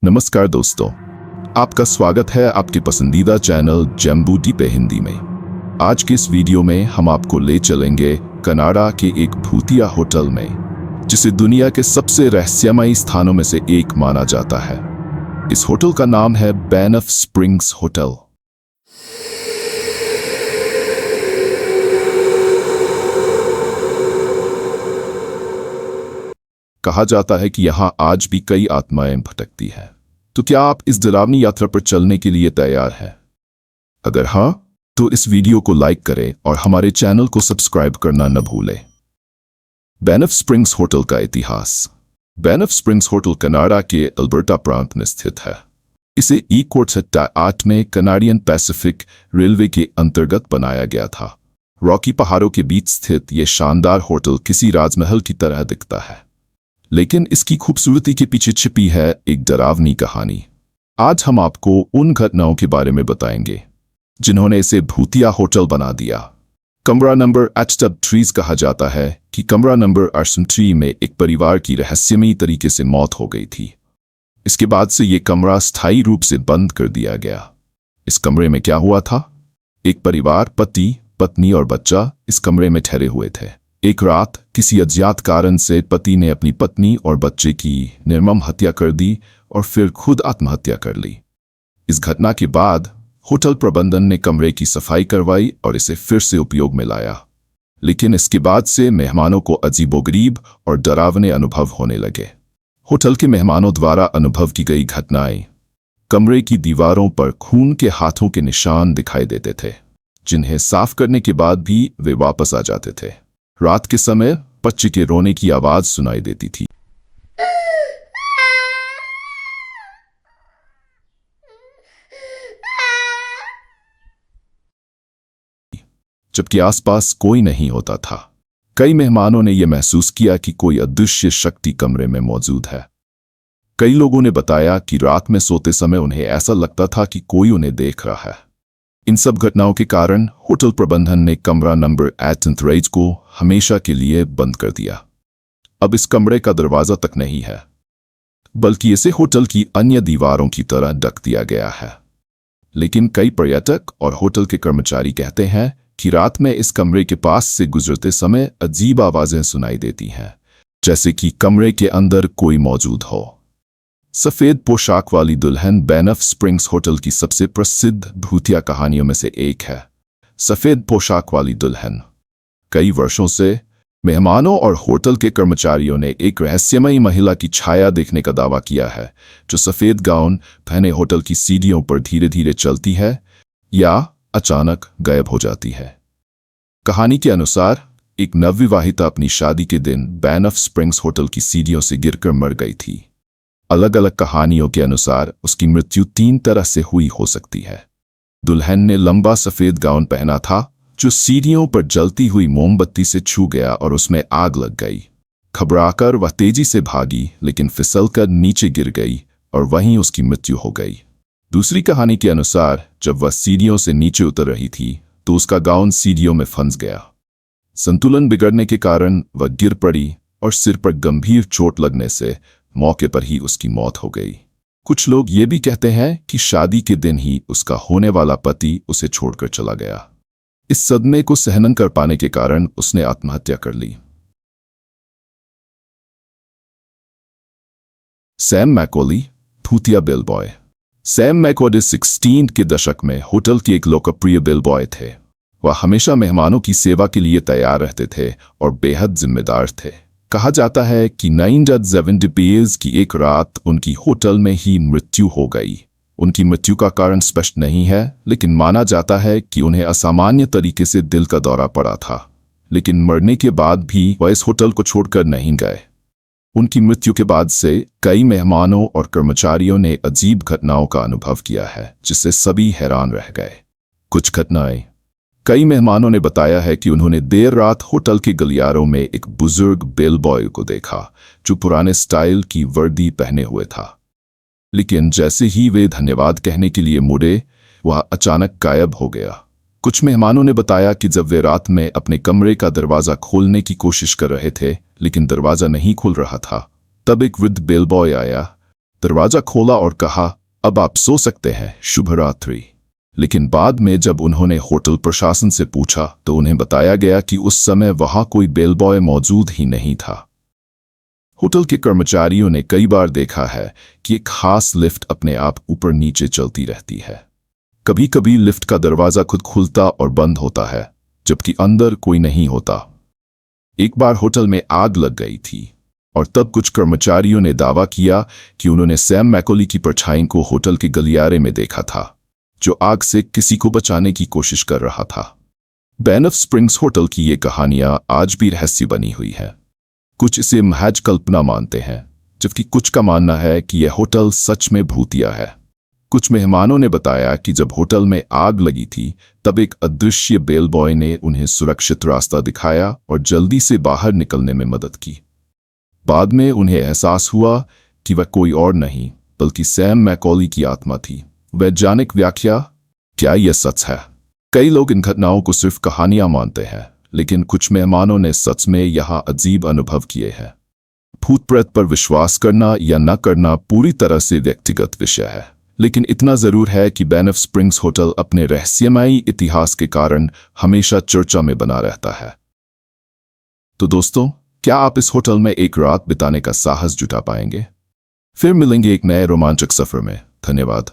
नमस्कार दोस्तों, आपका स्वागत है आपके पसंदीदा चैनल जम्बू टी पे हिंदी में। आज के इस वीडियो में हम आपको ले चलेंगे कनाडा के एक भूतिया होटल में, जिसे दुनिया के सबसे रहस्यमयी स्थानों में से एक माना जाता है। इस होटल का नाम है बैनफ स्प्रिंग्स होटल। कहा जाता है कि यहाँ आज भी कई आत्माएं भटकती हैं। तो क्या आप इस डरावनी यात्रा पर चलने के लिए तैयार हैं? अगर हाँ, तो इस वीडियो को लाइक करें और हमारे चैनल को सब्सक्राइब करना न भूलें। बैनफ स्प्रिंग्स होटल का इतिहास। बैनफ स्प्रिंग्स होटल कनाडा के अल्बर्टा प्रांत में स्थित है। इसे E-8 में कनाडियन पैसिफिक रेलवे के अंतर्गत बनाया गया था। रॉकी पहाड़ों के बीच स्थित यह शानदार होटल किसी राजमहल की तरह दिखता है, लेकिन इसकी खूबसूरती के पीछे छिपी है एक डरावनी कहानी। आज हम आपको उन घटनाओं के बारे में बताएंगे जिन्होंने इसे भूतिया होटल बना दिया। कमरा नंबर 8 कहा जाता है कि कमरा नंबर 8 में एक परिवार की रहस्यमयी तरीके से मौत हो गई थी। इसके बाद से ये कमरा स्थायी रूप से बंद कर दिया गया। इस कमरे में क्या हुआ था? एक परिवार, पति, पत्नी और बच्चा इस कमरे में ठहरे हुए थे। एक रात किसी अज्ञात कारण से पति ने अपनी पत्नी और बच्चे की निर्मम हत्या कर दी और फिर खुद आत्महत्या कर ली। इस घटना के बाद होटल प्रबंधन ने कमरे की सफाई करवाई और इसे फिर से उपयोग में लाया। लेकिन इसके बाद से मेहमानों को अजीबोगरीब और डरावने अनुभव होने लगे। होटल के मेहमानों द्वारा अनुभव की गई घटनाएं। कमरे की दीवारों पर खून के हाथों के निशान दिखाई देते थे, जिन्हें साफ करने के बाद भी वे वापस आ जाते थे। रात के समय बच्चे के रोने की आवाज सुनाई देती थी, जबकि आसपास कोई नहीं होता था। कई मेहमानों ने यह महसूस किया कि कोई अदृश्य शक्ति कमरे में मौजूद है। कई लोगों ने बताया कि रात में सोते समय उन्हें ऐसा लगता था कि कोई उन्हें देख रहा है। इन सब घटनाओं के कारण होटल प्रबंधन ने कमरा नंबर 8 को हमेशा के लिए बंद कर दिया। अब इस कमरे का दरवाजा तक नहीं है, बल्कि इसे होटल की अन्य दीवारों की तरह ढक दिया गया है। लेकिन कई पर्यटक और होटल के कर्मचारी कहते हैं कि रात में इस कमरे के पास से गुजरते समय अजीब आवाजें सुनाई देती हैं, जैसे कि कमरे के अंदर कोई मौजूद हो। सफेद पोशाक वाली दुल्हन बैनफ स्प्रिंग्स होटल की सबसे प्रसिद्ध भूतिया कहानियों में से एक है। सफेद पोशाक वाली दुल्हन। कई वर्षों से मेहमानों और होटल के कर्मचारियों ने एक रहस्यमयी महिला की छाया देखने का दावा किया है, जो सफेद गाउन पहने होटल की सीढ़ियों पर धीरे धीरे चलती है या अचानक गायब हो जाती है। कहानी के अनुसार एक नवविवाहिता अपनी शादी के दिन बैनफ स्प्रिंग्स होटल की सीढ़ियों से गिरकर मर गई थी। अलग अलग कहानियों के अनुसार उसकी मृत्यु 3 तरह से हुई हो सकती है। दुल्हन ने लंबा सफेद गाउन पहना था, जो सीढ़ियों पर जलती हुई मोमबत्ती से छू गया और उसमें आग लग गई। घबराकर वह तेजी से भागी, लेकिन फिसलकर नीचे गिर गई और वहीं उसकी मृत्यु हो गई। दूसरी कहानी के अनुसार जब वह सीढ़ियों से नीचे उतर रही थी, तो उसका गाउन सीढ़ियों में फंस गया। संतुलन बिगड़ने के कारण वह गिर पड़ी और सिर पर गंभीर चोट लगने से मौके पर ही उसकी मौत हो गई। कुछ लोग ये भी कहते हैं कि शादी के दिन ही उसका होने वाला पति उसे छोड़कर चला गया। इस सदमे को सहन न कर पाने के कारण उसने आत्महत्या कर ली। सैम मैकॉली, भूतिया बेलबॉय। सैम मैकॉली 16 के दशक में होटल के एक लोकप्रिय बेलबॉय थे। वह हमेशा मेहमानों की सेवा के लिए तैयार रहते थे और बेहद जिम्मेदार थे। कहा जाता है कि 970 की एक रात उनकी होटल में ही मृत्यु हो गई। उनकी मृत्यु का कारण स्पष्ट नहीं है, लेकिन माना जाता है कि उन्हें असामान्य तरीके से दिल का दौरा पड़ा था। लेकिन मरने के बाद भी वह इस होटल को छोड़कर नहीं गए। उनकी मृत्यु के बाद से कई मेहमानों और कर्मचारियों ने अजीब घटनाओं का अनुभव किया है, जिससे सभी हैरान रह गए। कुछ घटनाएं। कई मेहमानों ने बताया है कि उन्होंने देर रात होटल के गलियारों में एक बुजुर्ग बेलबॉय को देखा, जो पुराने स्टाइल की वर्दी पहने हुए था। लेकिन जैसे ही वे धन्यवाद कहने के लिए मुड़े, वह अचानक गायब हो गया। कुछ मेहमानों ने बताया कि जब वे रात में अपने कमरे का दरवाजा खोलने की कोशिश कर रहे थे, लेकिन दरवाजा नहीं खुल रहा था, तब एक वृद्ध बेलबॉय आया, दरवाजा खोला और कहा, अब आप सो सकते हैं, शुभ रात्रि। लेकिन बाद में जब उन्होंने होटल प्रशासन से पूछा तो उन्हें बताया गया कि उस समय वहां कोई बेलबॉय मौजूद ही नहीं था। होटल के कर्मचारियों ने कई बार देखा है कि एक खास लिफ्ट अपने आप ऊपर नीचे चलती रहती है। कभी कभी लिफ्ट का दरवाजा खुद खुलता और बंद होता है, जबकि अंदर कोई नहीं होता। एक बार होटल में आग लग गई थी और तब कुछ कर्मचारियों ने दावा किया कि उन्होंने सैम मैकॉली की परछाई को होटल के गलियारे में देखा था, जो आग से किसी को बचाने की कोशिश कर रहा था। बैनफ स्प्रिंग्स होटल की ये कहानियां आज भी रहस्य बनी हुई है। कुछ इसे महज कल्पना मानते हैं, जबकि कुछ का मानना है कि यह होटल सच में भूतिया है। कुछ मेहमानों ने बताया कि जब होटल में आग लगी थी तब एक अदृश्य बेलबॉय ने उन्हें सुरक्षित रास्ता दिखाया और जल्दी से बाहर निकलने में मदद की। बाद में उन्हें एहसास हुआ कि वह कोई और नहीं बल्कि सैम मैकॉली की आत्मा थी। वैज्ञानिक व्याख्या, क्या यह सच है? कई लोग इन घटनाओं को सिर्फ कहानियां मानते हैं, लेकिन कुछ मेहमानों ने सच में यहाँ अजीब अनुभव किए हैं। भूत प्रेत पर विश्वास करना या न करना पूरी तरह से व्यक्तिगत विषय है, लेकिन इतना जरूर है कि बैनफ स्प्रिंग्स होटल अपने रहस्यमयी इतिहास के कारण हमेशा चर्चा में बना रहता है। तो दोस्तों, क्या आप इस होटल में एक रात बिताने का साहस जुटा पाएंगे? फिर मिलेंगे एक नए रोमांचक सफर में। धन्यवाद।